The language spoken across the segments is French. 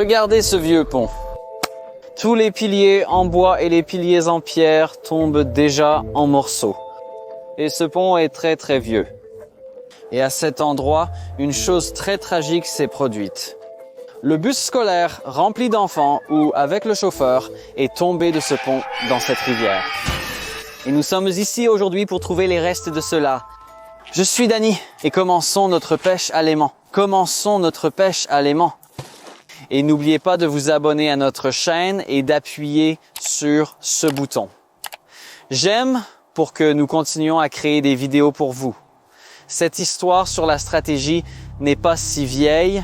Regardez ce vieux pont. Tous les piliers en bois et les piliers en pierre tombent déjà en morceaux. Et ce pont est très très vieux. Et à cet endroit, une chose très tragique s'est produite. Le bus scolaire rempli d'enfants ou avec le chauffeur est tombé de ce pont dans cette rivière. Et nous sommes ici aujourd'hui pour trouver les restes de cela. Je suis Danny et commençons notre pêche à l'aimant. Commençons notre pêche à l'aimant. Et n'oubliez pas de vous abonner à notre chaîne et d'appuyer sur ce bouton. J'aime pour que nous continuions à créer des vidéos pour vous. Cette histoire sur la stratégie n'est pas si vieille,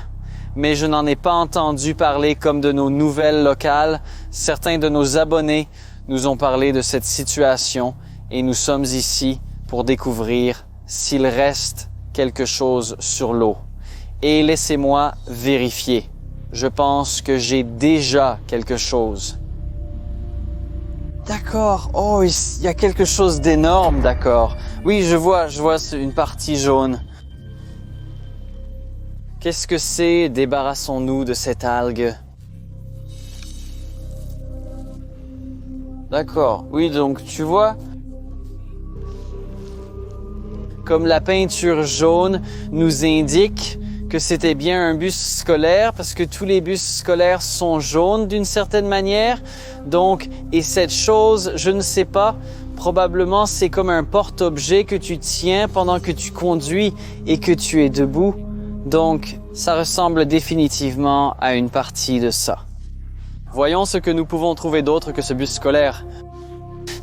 mais je n'en ai pas entendu parler comme de nos nouvelles locales. Certains de nos abonnés nous ont parlé de cette situation et nous sommes ici pour découvrir s'il reste quelque chose sur l'eau. Et laissez-moi vérifier. Je pense que j'ai déjà quelque chose. D'accord. Oh, il y a quelque chose d'énorme, d'accord. Oui, je vois une partie jaune. Qu'est-ce que c'est? Débarrassons-nous de cette algue. D'accord. Oui, donc tu vois, comme la peinture jaune nous indique que c'était bien un bus scolaire parce que tous les bus scolaires sont jaunes d'une certaine manière. Donc, et cette chose, je ne sais pas, probablement c'est comme un porte-objet que tu tiens pendant que tu conduis et que tu es debout. Donc, ça ressemble définitivement à une partie de ça. Voyons ce que nous pouvons trouver d'autre que ce bus scolaire.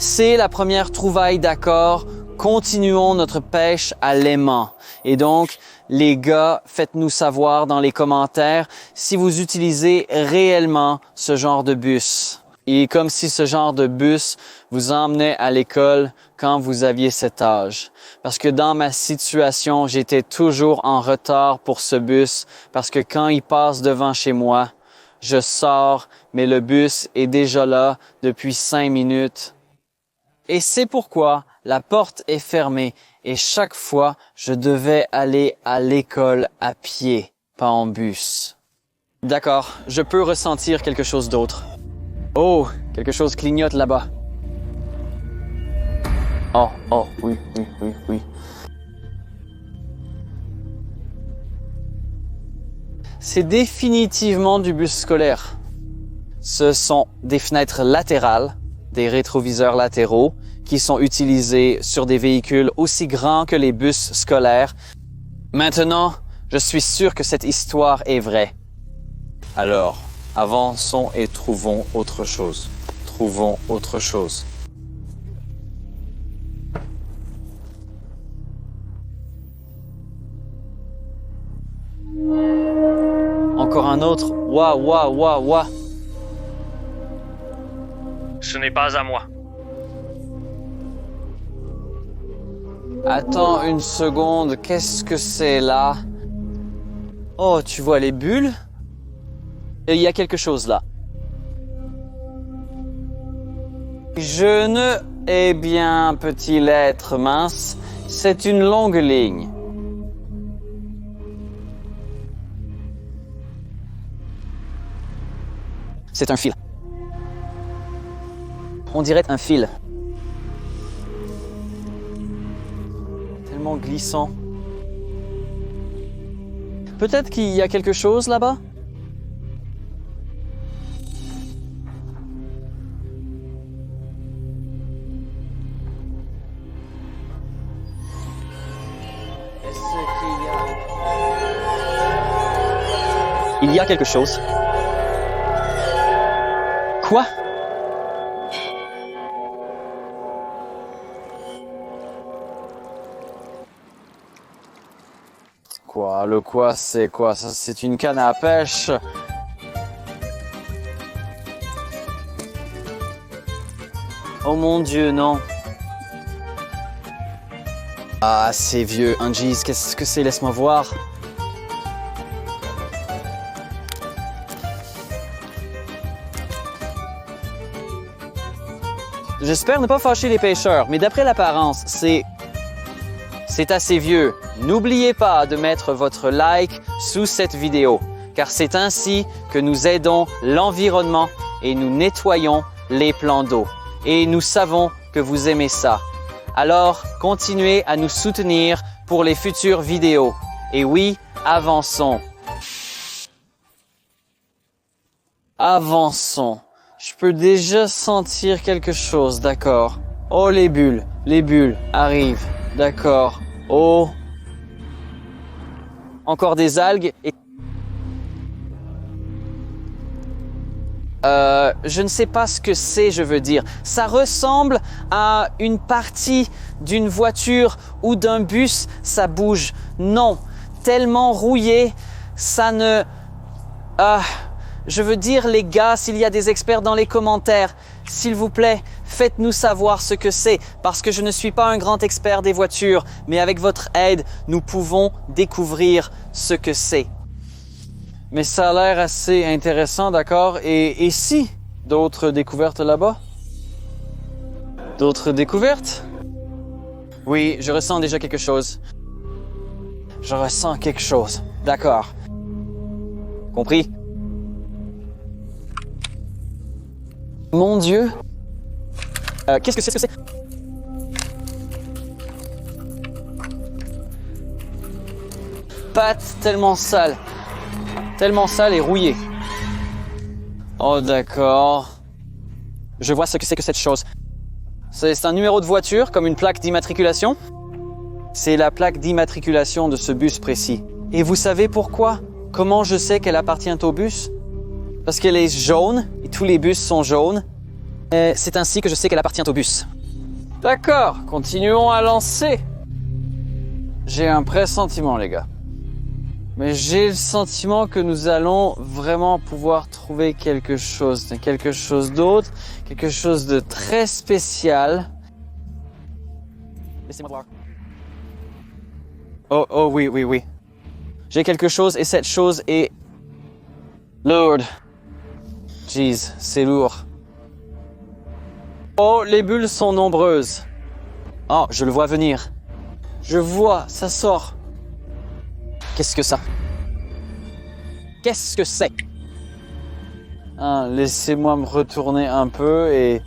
C'est la première trouvaille, d'accord. Continuons notre pêche à l'aimant. Et donc, les gars, faites-nous savoir dans les commentaires si vous utilisez réellement ce genre de bus. Et comme si ce genre de bus vous emmenait à l'école quand vous aviez cet âge. Parce que dans ma situation, j'étais toujours en retard pour ce bus parce que quand il passe devant chez moi, je sors, mais le bus est déjà là depuis 5 minutes. Et c'est pourquoi la porte est fermée et chaque fois, je devais aller à l'école à pied, pas en bus. D'accord, je peux ressentir quelque chose d'autre. Oh, quelque chose clignote là-bas. Oh, oui. C'est définitivement du bus scolaire. Ce sont des fenêtres latérales, des rétroviseurs latéraux, qui sont utilisés sur des véhicules aussi grands que les bus scolaires. Maintenant, je suis sûr que cette histoire est vraie. Alors, avançons et trouvons autre chose. Trouvons autre chose. Encore un autre. Ouah. Ce n'est pas à moi. Attends une seconde, qu'est-ce que c'est là? Oh, tu vois les bulles? Et il y a quelque chose là. Eh bien, petit lettre mince, c'est une longue ligne. C'est un fil. On dirait un fil. Tellement glissant. Peut-être qu'il y a quelque chose là-bas? Est-ce qu'il y a... Il y a quelque chose. Quoi? Quoi? Le quoi, c'est quoi? Ça, c'est une canne à pêche. Oh mon Dieu, non. Ah, c'est vieux. Angie, qu'est-ce que c'est? Laisse-moi voir. J'espère ne pas fâcher les pêcheurs, mais d'après l'apparence, c'est assez vieux. N'oubliez pas de mettre votre like sous cette vidéo. car c'est ainsi que nous aidons l'environnement et nous nettoyons les plans d'eau. Et nous savons que vous aimez ça. Alors, continuez à nous soutenir pour les futures vidéos. Et oui, avançons. Avançons. Je peux déjà sentir quelque chose, d'accord. Oh, les bulles arrivent, d'accord. Oh. Encore des algues et... je ne sais pas ce que c'est, je veux dire. Ça ressemble à une partie d'une voiture ou d'un bus, ça bouge. Non, tellement rouillé, ça ne... je veux dire, les gars, s'il y a des experts dans les commentaires, s'il vous plaît, faites-nous savoir ce que c'est, parce que je ne suis pas un grand expert des voitures, mais avec votre aide, nous pouvons découvrir ce que c'est. Mais ça a l'air assez intéressant, d'accord? Et si? D'autres découvertes là-bas? D'autres découvertes? Oui, je ressens déjà quelque chose. Je ressens quelque chose. D'accord. Compris? Mon Dieu! Qu'est-ce que c'est? Pâte tellement sale et rouillée. Oh d'accord. Je vois ce que c'est que cette chose. C'est un numéro de voiture, comme une plaque d'immatriculation. C'est la plaque d'immatriculation de ce bus précis. Et vous savez pourquoi? Comment je sais qu'elle appartient au bus? Parce qu'elle est jaune, et tous les bus sont jaunes. C'est ainsi que je sais qu'elle appartient au bus. D'accord, continuons à lancer. J'ai un pressentiment, les gars. Mais j'ai le sentiment que nous allons vraiment pouvoir trouver quelque chose d'autre, quelque chose de très spécial. Laissez-moi voir. Oh, oui. J'ai quelque chose et cette chose est... Lord. Jeez, c'est lourd. Oh, les bulles sont nombreuses. Oh, je le vois venir. Je vois, ça sort. Qu'est-ce que ça? Qu'est-ce que c'est? Laissez-moi me retourner un peu et...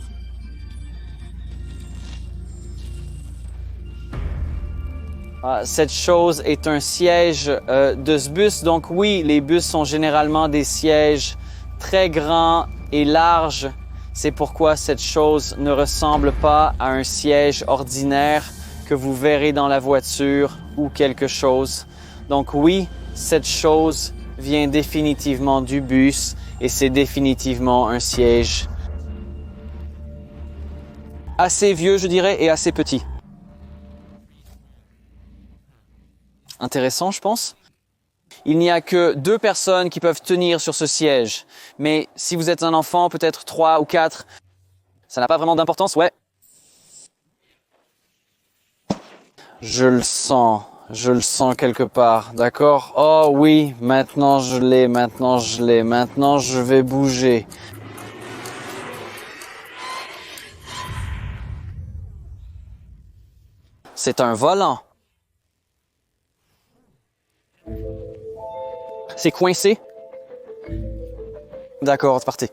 cette chose est un siège de ce bus. Donc oui, les bus sont généralement des sièges très grands et larges. C'est pourquoi cette chose ne ressemble pas à un siège ordinaire que vous verrez dans la voiture ou quelque chose. Donc oui, cette chose vient définitivement du bus et c'est définitivement un siège assez vieux, je dirais, et assez petit. Intéressant, je pense. Il n'y a que 2 personnes qui peuvent tenir sur ce siège. Mais si vous êtes un enfant, peut-être 3 ou 4, ça n'a pas vraiment d'importance, ouais. Je le sens quelque part, d'accord? Oh oui, maintenant je l'ai, maintenant je vais bouger. C'est un volant. C'est coincé? D'accord, c'est parti.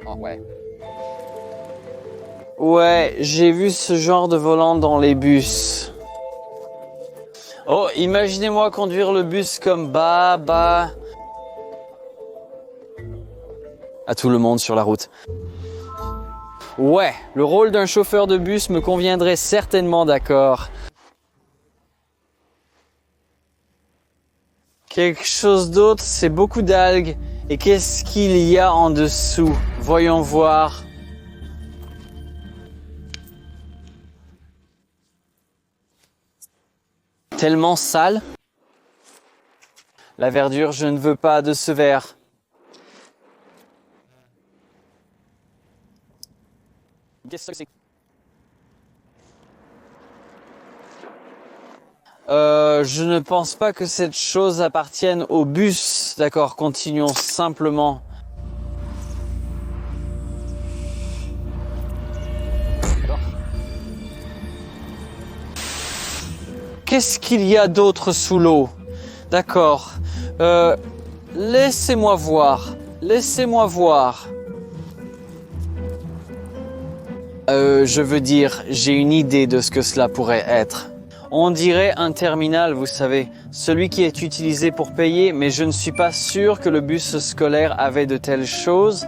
Oh ouais. Ouais, j'ai vu ce genre de volant dans les bus. Oh, imaginez-moi conduire le bus comme bas. À tout le monde sur la route. Ouais, le rôle d'un chauffeur de bus me conviendrait certainement, d'accord. Quelque chose d'autre, c'est beaucoup d'algues. Et qu'est-ce qu'il y a en dessous? Voyons voir. Tellement sale. La verdure, je ne veux pas de ce vert. Qu'est-ce que c'est? Je ne pense pas que cette chose appartienne au bus. D'accord, continuons simplement. Qu'est-ce qu'il y a d'autre sous l'eau? D'accord. Laissez-moi voir. Laissez-moi voir. Je veux dire, j'ai une idée de ce que cela pourrait être. On dirait un terminal, vous savez, celui qui est utilisé pour payer, mais je ne suis pas sûr que le bus scolaire avait de telles choses.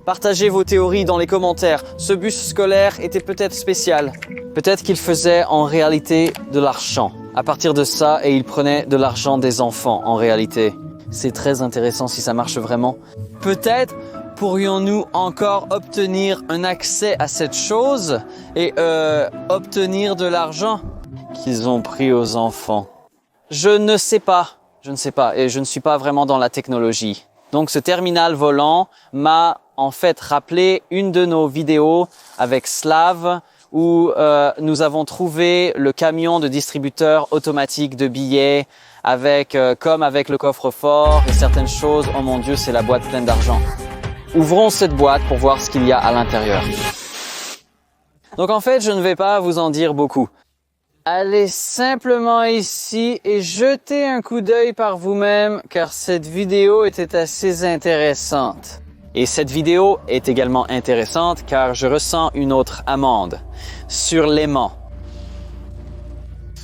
Partagez vos théories dans les commentaires. Ce bus scolaire était peut-être spécial. Peut-être qu'il faisait en réalité de l'argent. À partir de ça, et il prenait de l'argent des enfants en réalité. C'est très intéressant si ça marche vraiment. Peut-être pourrions-nous encore obtenir un accès à cette chose et obtenir de l'argent qu'ils ont pris aux enfants. Je ne sais pas et je ne suis pas vraiment dans la technologie. Donc ce terminal volant m'a en fait rappelé une de nos vidéos avec Slav où nous avons trouvé le camion de distributeur automatique de billets avec comme avec le coffre-fort et certaines choses. Oh mon Dieu, c'est la boîte pleine d'argent. Ouvrons cette boîte pour voir ce qu'il y a à l'intérieur. Donc en fait, je ne vais pas vous en dire beaucoup. Allez simplement ici et jetez un coup d'œil par vous-même car cette vidéo était assez intéressante. Et cette vidéo est également intéressante car je ressens une autre amende sur l'aimant.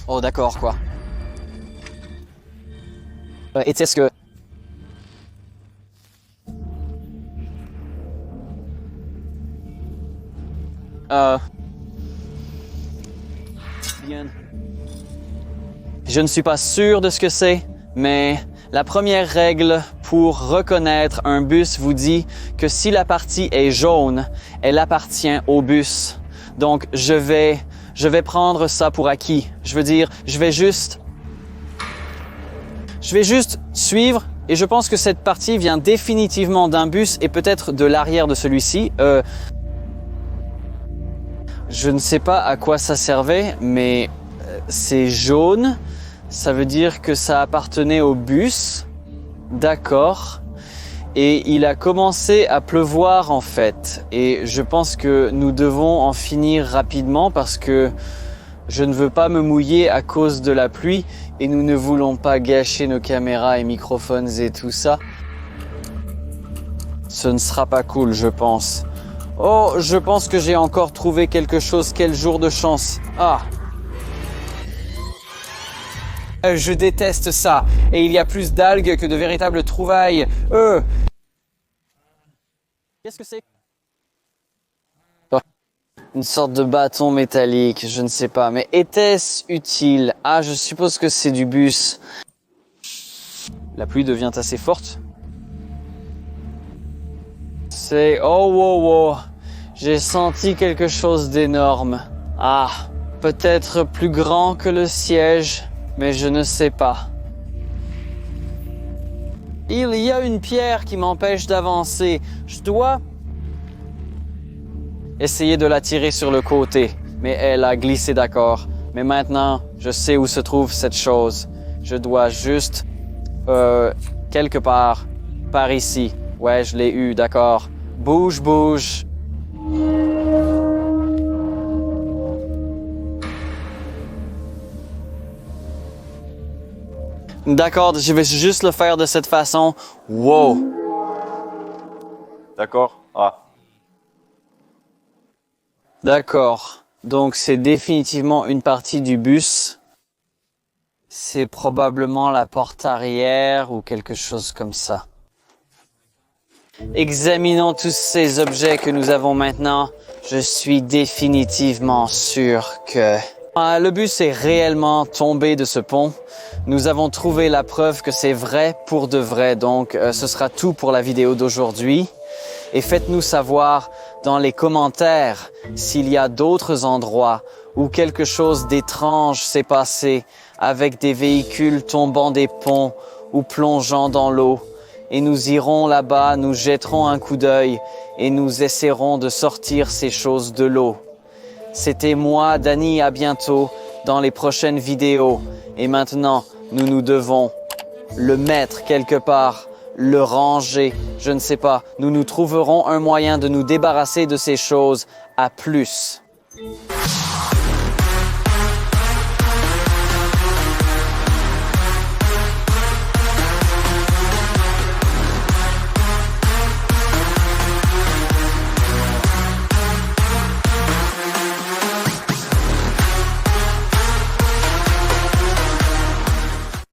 Oh d'accord quoi. Était-ce que... Bien. Je ne suis pas sûr de ce que c'est, mais la première règle pour reconnaître un bus vous dit que si la partie est jaune, elle appartient au bus. Donc je vais prendre ça pour acquis. Je veux dire, je vais juste suivre et je pense que cette partie vient définitivement d'un bus et peut-être de l'arrière de celui-ci. Je ne sais pas à quoi ça servait, mais c'est jaune. Ça veut dire que ça appartenait au bus. D'accord. Et il a commencé à pleuvoir en fait. Et je pense que nous devons en finir rapidement parce que je ne veux pas me mouiller à cause de la pluie et nous ne voulons pas gâcher nos caméras et microphones et tout ça. Ce ne sera pas cool, je pense. Oh, je pense que j'ai encore trouvé quelque chose. Quel jour de chance. Ah. Je déteste ça. Et il y a plus d'algues que de véritables trouvailles. Qu'est-ce que c'est? Oh. Une sorte de bâton métallique, je ne sais pas. Mais était-ce utile? Ah, je suppose que c'est du bus. La pluie devient assez forte. C'est... Oh, wow, wow. J'ai senti quelque chose d'énorme. Ah, peut-être plus grand que le siège, mais je ne sais pas. Il y a une pierre qui m'empêche d'avancer. Je dois essayer de la tirer sur le côté, mais elle a glissé d'accord. Mais maintenant, je sais où se trouve cette chose. Je dois juste... quelque part, par ici. Ouais, je l'ai eu, d'accord. Bouge, bouge. D'accord, je vais juste le faire de cette façon. Wow. D'accord. Ah. D'accord. Donc c'est définitivement une partie du bus. C'est probablement la porte arrière ou quelque chose comme ça. Examinons tous ces objets que nous avons maintenant. Je suis définitivement sûr que... le bus est réellement tombé de ce pont. Nous avons trouvé la preuve que c'est vrai pour de vrai. Donc, ce sera tout pour la vidéo d'aujourd'hui. Et faites-nous savoir dans les commentaires s'il y a d'autres endroits où quelque chose d'étrange s'est passé avec des véhicules tombant des ponts ou plongeant dans l'eau. Et nous irons là-bas, nous jetterons un coup d'œil et nous essaierons de sortir ces choses de l'eau. C'était moi, Danny, à bientôt dans les prochaines vidéos. Et maintenant, nous devons le mettre quelque part, le ranger, je ne sais pas. Nous trouverons un moyen de nous débarrasser de ces choses. À plus.